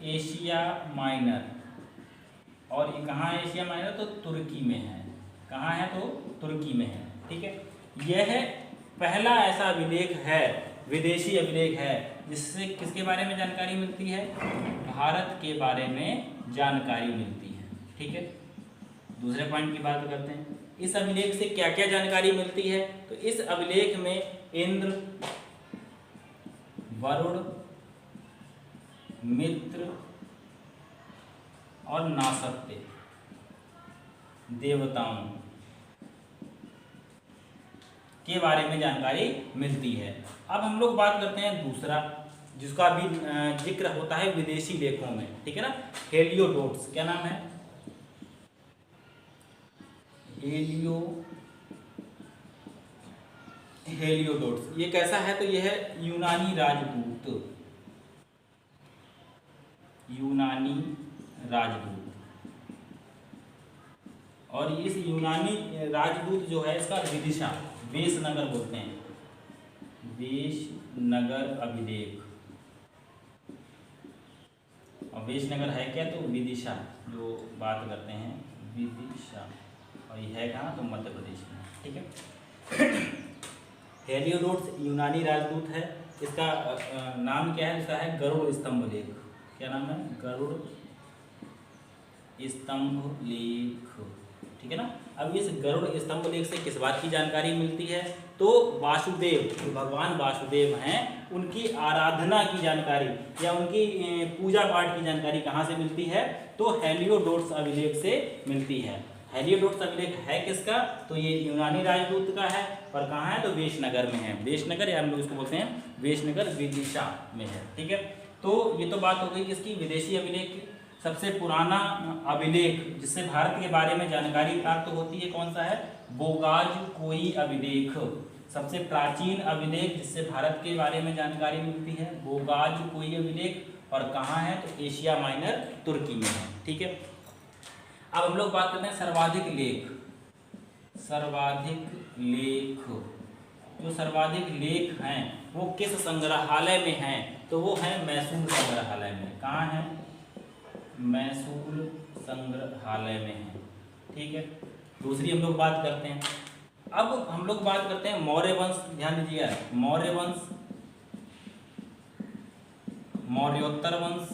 Asia minor. और ये कहाँ है एशिया माइनर? तो तुर्की में है। कहाँ है? तो तुर्की में है, ठीक है। यह पहला ऐसा अभिलेख है, विदेशी अभिलेख है, जिससे किसके बारे में जानकारी मिलती है? भारत के बारे में जानकारी मिलती है, ठीक है। दूसरे पॉइंट की बात करते हैं, इस अभिलेख से क्या क्या जानकारी मिलती है? तो इस अभिलेख में इंद्र, वरुण, मित्र और नासत्य देवताओं के बारे में जानकारी मिलती है। अब हम लोग बात करते हैं दूसरा, जिसका भी जिक्र होता है विदेशी लेखों में, ठीक है ना। हेलियोडोट्स, क्या नाम है? हेलियोडोट्स। ये कैसा है? तो यह है यूनानी राजदूत, यूनानी राजदूत। और इस यूनानी राजदूत जो है, इसका विदिशा, वेशनगर बोलते हैं, वेशनगर अभिलेख। और वेशनगर है क्या? तो विदिशा, जो बात करते हैं विदिशा। और ये है कहाँ? तो मध्य प्रदेश में, ठीक है। हेलियोडोट्स यूनानी राजदूत है। इसका नाम क्या है? इसका है गरुड़ स्तंभ लेख। क्या नाम है? गरुड़ स्तंभ लेख, ठीक है ना। अब इस गरुड़ स्तंभ लेख से किस बात की जानकारी मिलती है? तो वासुदेव, जो भगवान वासुदेव हैं, उनकी आराधना की जानकारी या उनकी पूजा पाठ की जानकारी कहाँ से मिलती है? तो हेलियोडोट्स अभिलेख से मिलती है। हेलियोडोट्स अभिलेख है किसका? तो ये यूनानी राजदूत का है। और कहाँ है? तो वेशनगर में है। वेशनगर, या हम लोग इसको बोलते हैं वेशनगर, विदिशा में है, ठीक है। तो ये तो बात हो गई किसकी? विदेशी अभिलेख की। सबसे पुराना अभिलेख जिससे भारत के बारे में जानकारी प्राप्त होती है, कौन सा है? बोगाज-कोई अभिलेख। सबसे प्राचीन अभिलेख जिससे भारत के बारे में जानकारी मिलती है, बोगाज-कोई अभिलेख। और कहाँ है? तो एशिया माइनर, तुर्की में है, ठीक है। अब हम लोग बात करते हैं सर्वाधिक लेख। सर्वाधिक लेख, जो सर्वाधिक लेख हैं वो किस संग्रहालय में हैं? तो वो है मैसूर संग्रहालय में। कहाँ है? मैसूर संग्रहालय में है, ठीक है। दूसरी हम लोग बात करते हैं, अब हम लोग बात करते हैं मौर्य वंश। ध्यान दीजिएगा, मौर्य वंश, मौर्योत्तर वंश,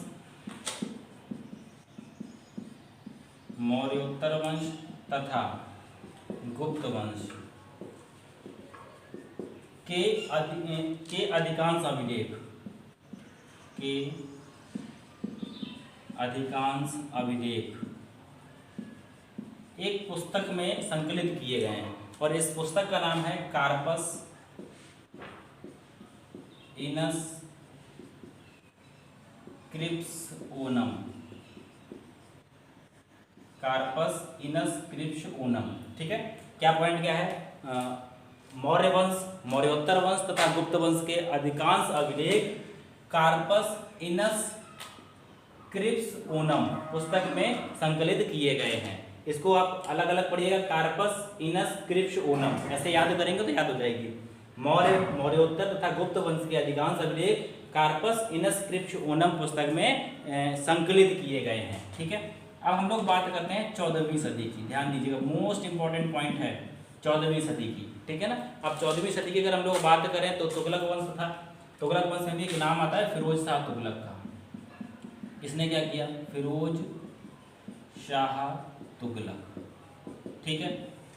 मौर्योत्तर वंश तथा गुप्त वंश के अधिकांश अभिलेख, के अधिकांश अभिलेख एक पुस्तक में संकलित किए गए हैं। और इस पुस्तक का नाम है कार्पस इनस्क्रिप्शनम। कार्पस इनस्क्रिप्शनम, ठीक है। क्या पॉइंट क्या है? मौर्य वंश, मौर्योत्तर वंश तथा गुप्त वंश के अधिकांश अभिलेख कार्पस इनस्क्रिप्शनम पुस्तक में संकलित किए गए हैं। इसको आप अलग अलग पढ़िएगा, कार्पस इनस्क्रिप्शनम, ऐसे याद करेंगे तो याद हो जाएगी। मौर्योत्तर तथा गुप्त वंश के अधिकांश अभिलेख कार्पस इनस्क्रिप्शनम पुस्तक में संकलित किए गए हैं, ठीक है। अब हम लोग बात करते हैं 14वीं सदी की। ध्यान दीजिएगा, मोस्ट इंपॉर्टेंट पॉइंट है 14वीं सदी की, ठीक है ना। अब 14वीं सदी की अगर हम लोग बात करें तो तुगलक वंश था। तुगलक वंश में भी एक नाम आता है फिरोज शाह तुगलक का। इसने क्या किया? फिरोज शाह तुगलक, ठीक है।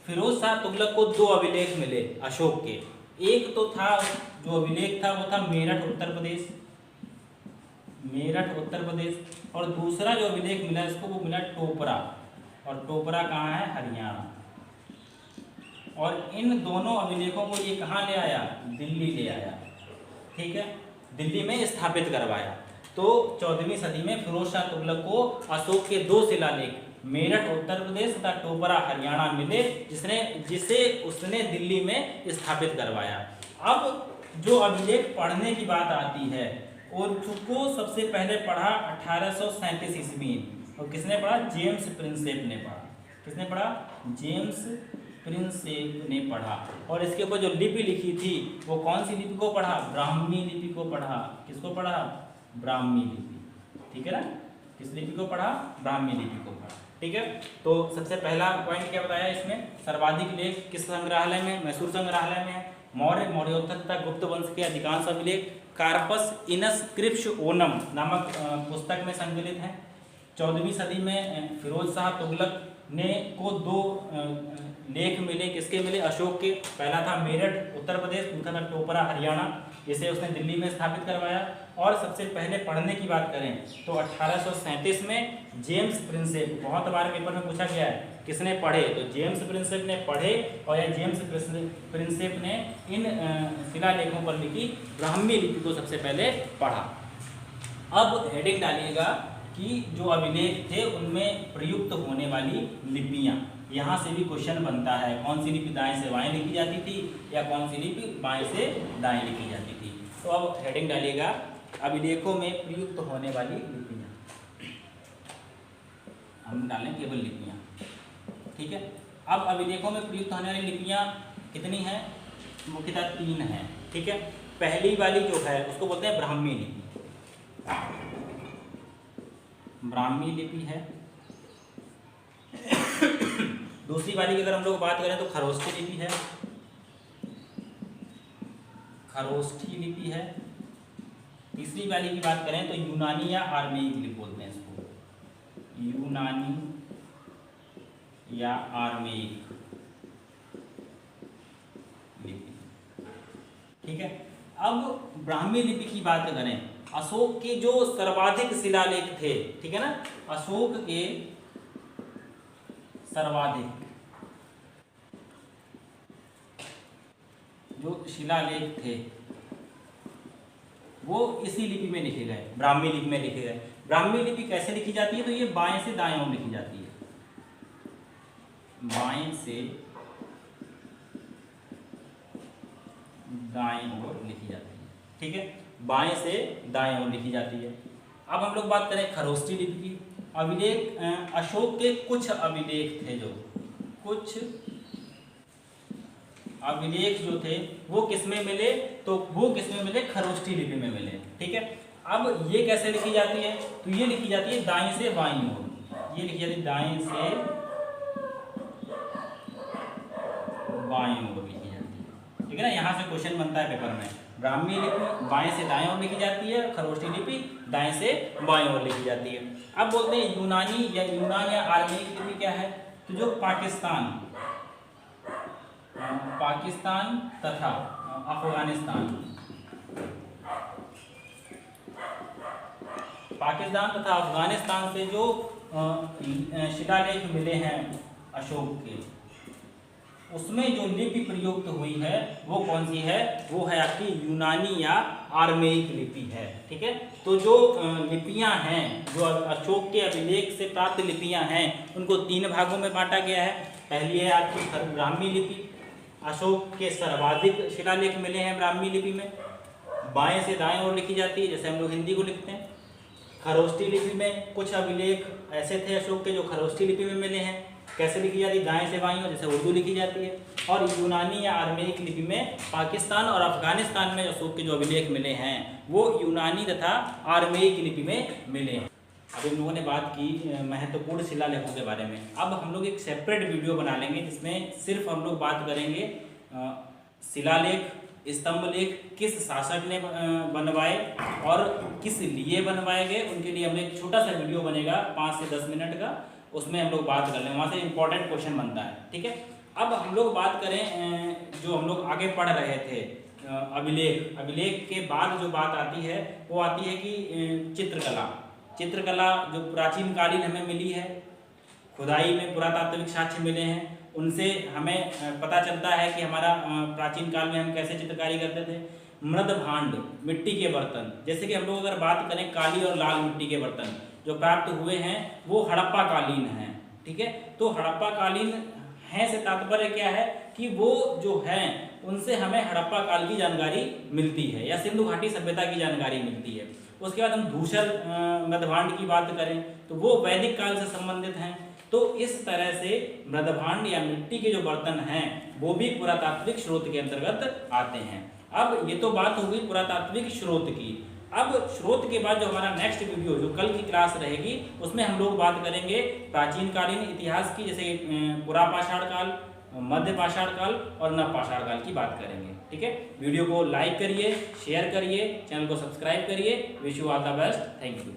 फिरोज शाह तुगलक को दो अभिलेख मिले अशोक के। एक तो था, जो अभिलेख था वो था मेरठ उत्तर प्रदेश, मेरठ उत्तर प्रदेश। और दूसरा जो अभिलेख मिला इसको, वो मिला टोपरा। और टोपरा कहाँ है? हरियाणा। और इन दोनों अभिलेखों को ये कहाँ ले आया? दिल्ली ले आया, ठीक है। दिल्ली में स्थापित करवाया। तो 14वीं सदी में फिरोज शाह तुगलक को अशोक के दो शिलालेख, मेरठ उत्तर प्रदेश तथा टोपरा हरियाणा मिले, जिसे उसने दिल्ली में स्थापित करवाया। अब जो अभिलेख पढ़ने की बात आती है, उसको सबसे पहले पढ़ा 1837 ईस्वी। और किसने पढ़ा? जेम्स प्रिंसेप ने पढ़ा। किसने पढ़ा? जेम्स प्रिंसेप ने पढ़ा। और इसके ऊपर जो लिपि लिखी थी वो कौन सी लिपि को पढ़ा? ब्राह्मी लिपि को पढ़ा। किसको पढ़ा? ब्राह्मी लिपि। ठीक है ना, किस लिपि को पढ़ा? ब्राह्मी लिपि को पढ़ा। ठीक है, तो सबसे पहला पॉइंट क्या बताया इसमें? सर्वाधिक लेख किस संग्रहालय में? मैसूर संग्रहालय में है। मौर्योत्तर तथा गुप्त वंश के अधिकांश अभिलेख कार्पस इनस्क्रिप्शनम नामक पुस्तक में संकलित हैं। 14वीं सदी में फिरोज शाह तुगलक ने को 2 लेख मिले। किसके मिले? अशोक के। पहला था मेरठ उत्तर प्रदेश, दूसरा था टोपरा हरियाणा, जिसे उसने दिल्ली में स्थापित करवाया। और सबसे पहले पढ़ने की बात करें तो 1837 में जेम्स प्रिंसेप, बहुत बार पेपर में पूछा गया है किसने पढ़े, तो जेम्स प्रिंसेप ने पढ़े। और यह जेम्स प्रिंसेप ने इन शिलालेखों पर लिखी ब्राह्मी लिपि को सबसे पहले पढ़ा। अब हेडिंग डालिएगा कि जो अभिलेख थे उनमें प्रयुक्त होने वाली लिपियां, यहाँ से भी क्वेश्चन बनता है कौन सी लिपि दाएं से बाएं लिखी जाती थी या कौन सी लिपि बाएं से दाएं लिखी जाती थी। तो अब हेडिंग डालिएगा अभिलेखों में प्रयुक्त होने वाली लिपियां, हम डालें केवल लिपियां। ठीक है, अब अभिलेखों में प्रयुक्त होने वाली लिपियां कितनी हैं? मुख्यतः 3 हैं। ठीक है, पहली वाली जो है उसको बोलते हैं ब्राह्मी लिपि, ब्राह्मी लिपि है। दूसरी वाली की अगर हम लोग बात करें तो खरोष्ठी लिपि है, खरोष्ठी लिपि है। तीसरी वाली की बात करें तो यूनानी या आर्मेयिक लिपि बोलते हैं इसको, यूनानी या आर्मेयिक लिपि। ठीक है, अब ब्राह्मी लिपि की बात करें, अशोक के जो सर्वाधिक शिलालेख थे, ठीक है ना, अशोक के सर्वाधिक जो शिलालेख थे वो इसी लिपि में लिखे गए, ब्राह्मी लिपि में लिखे गए। ब्राह्मी लिपि कैसे लिखी जाती है? तो ये बाएं से दाएं ओर लिखी जाती है, बाएं से दाएं ओर लिखी जाती है। ठीक है, बाएं से दाएं ओर लिखी जाती है। अब हम लोग बात करें खरोष्ठी लिपि की। अभिलेख, अशोक के कुछ अभिलेख थे, जो कुछ अभिलेख जो थे वो किसमें मिले? तो वो किसमें मिले? खरोष्ठी लिपि में मिले। ठीक है, अब ये कैसे लिखी जाती है? तो ये लिखी जाती है दाएं से बाईं ओर, ये लिखी जाती है दाएं से बाईं ओर लिखी जाती है। ठीक है ना, यहाँ से क्वेश्चन बनता है पेपर में। ब्राह्मी लिपि बाएं से दाएं ओर लिखी जाती है, खरोष्ठी लिपि दाएं से बाएं ओर लिखी जाती है। अब बोलते हैं यूनानी या आर्मेयिक लिपि क्या है? तो जो पाकिस्तान तथा अफगानिस्तान, से जो शिलालेख मिले हैं अशोक के, उसमें जो लिपि प्रयुक्त हुई है वो कौन सी है? वो है आपकी यूनानी या आर्मेयिक लिपि है। ठीक है, तो जो लिपियां हैं, जो अशोक के अभिलेख से प्राप्त लिपियां हैं, उनको 3 भागों में बांटा गया है। पहली है आपकी ब्राह्मी लिपि, अशोक के सर्वाधिक शिलालेख मिले हैं ब्राह्मी लिपि में, बाएं से दाएं ओर लिखी जाती है जैसे हम लोग हिंदी को लिखते हैं। खरोष्ठी लिपि में कुछ अभिलेख ऐसे थे अशोक के जो खरोष्ठी लिपि में मिले हैं, कैसे लिखी जाती है? दाएं से बाईं ओर, जैसे उर्दू लिखी जाती है। और यूनानी या आर्मेयिक लिपि में पाकिस्तान और अफगानिस्तान में अशोक के जो अभिलेख मिले हैं वो यूनानी तथा आर्मेयिक लिपि में मिले हैं। अब इन लोगों ने बात की महत्वपूर्ण शिलालेखों के बारे में। अब हम लोग एक सेपरेट वीडियो बना लेंगे जिसमें सिर्फ हम लोग बात करेंगे शिलालेख, स्तंभ लेख किस शासक ने बनवाए और किस लिए बनवाए गए, उनके लिए हम एक छोटा सा वीडियो बनेगा 5 से 10 मिनट का, उसमें हम लोग बात कर लेंगे, वहाँ से इंपॉर्टेंट क्वेश्चन बनता है। ठीक है, अब हम लोग बात करें जो हम लोग आगे पढ़ रहे थे अभिलेख के बाद जो बात आती है वो आती है कि चित्रकला जो प्राचीन कालीन हमें मिली है, खुदाई में पुरातात्विक साक्ष्य मिले हैं, उनसे हमें पता चलता है कि हमारा प्राचीन काल में हम कैसे चित्रकारी करते थे। मृद भांड, मिट्टी के बर्तन, जैसे कि हम लोग अगर बात करें काली और लाल मिट्टी के बर्तन जो प्राप्त हुए हैं वो हड़प्पा कालीन हैं। ठीक है, तो हड़प्पा कालीन हैं से तात्पर्य क्या है कि वो जो हैं उनसे हमें हड़प्पा काल की जानकारी मिलती है या सिंधु घाटी सभ्यता की जानकारी मिलती है। उसके बाद हम धूसर मृदभांड की बात करें तो वो वैदिक काल से संबंधित हैं। तो इस तरह से मृदभांड या मिट्टी के जो बर्तन हैं वो भी पुरातात्विक स्रोत के अंतर्गत आते हैं। अब ये तो बात हो गई पुरातात्विक स्रोत की। अब स्रोत के बाद जो हमारा नेक्स्ट वीडियो जो कल की क्लास रहेगी उसमें हम लोग बात करेंगे प्राचीन कालीन इतिहास की, जैसे पुरापाषाण काल, मध्य पाषाण काल और नवपाषाण काल की बात करेंगे। ठीक है, वीडियो को लाइक करिए, शेयर करिए, चैनल को सब्सक्राइब करिए। Wish you all the best, thank you.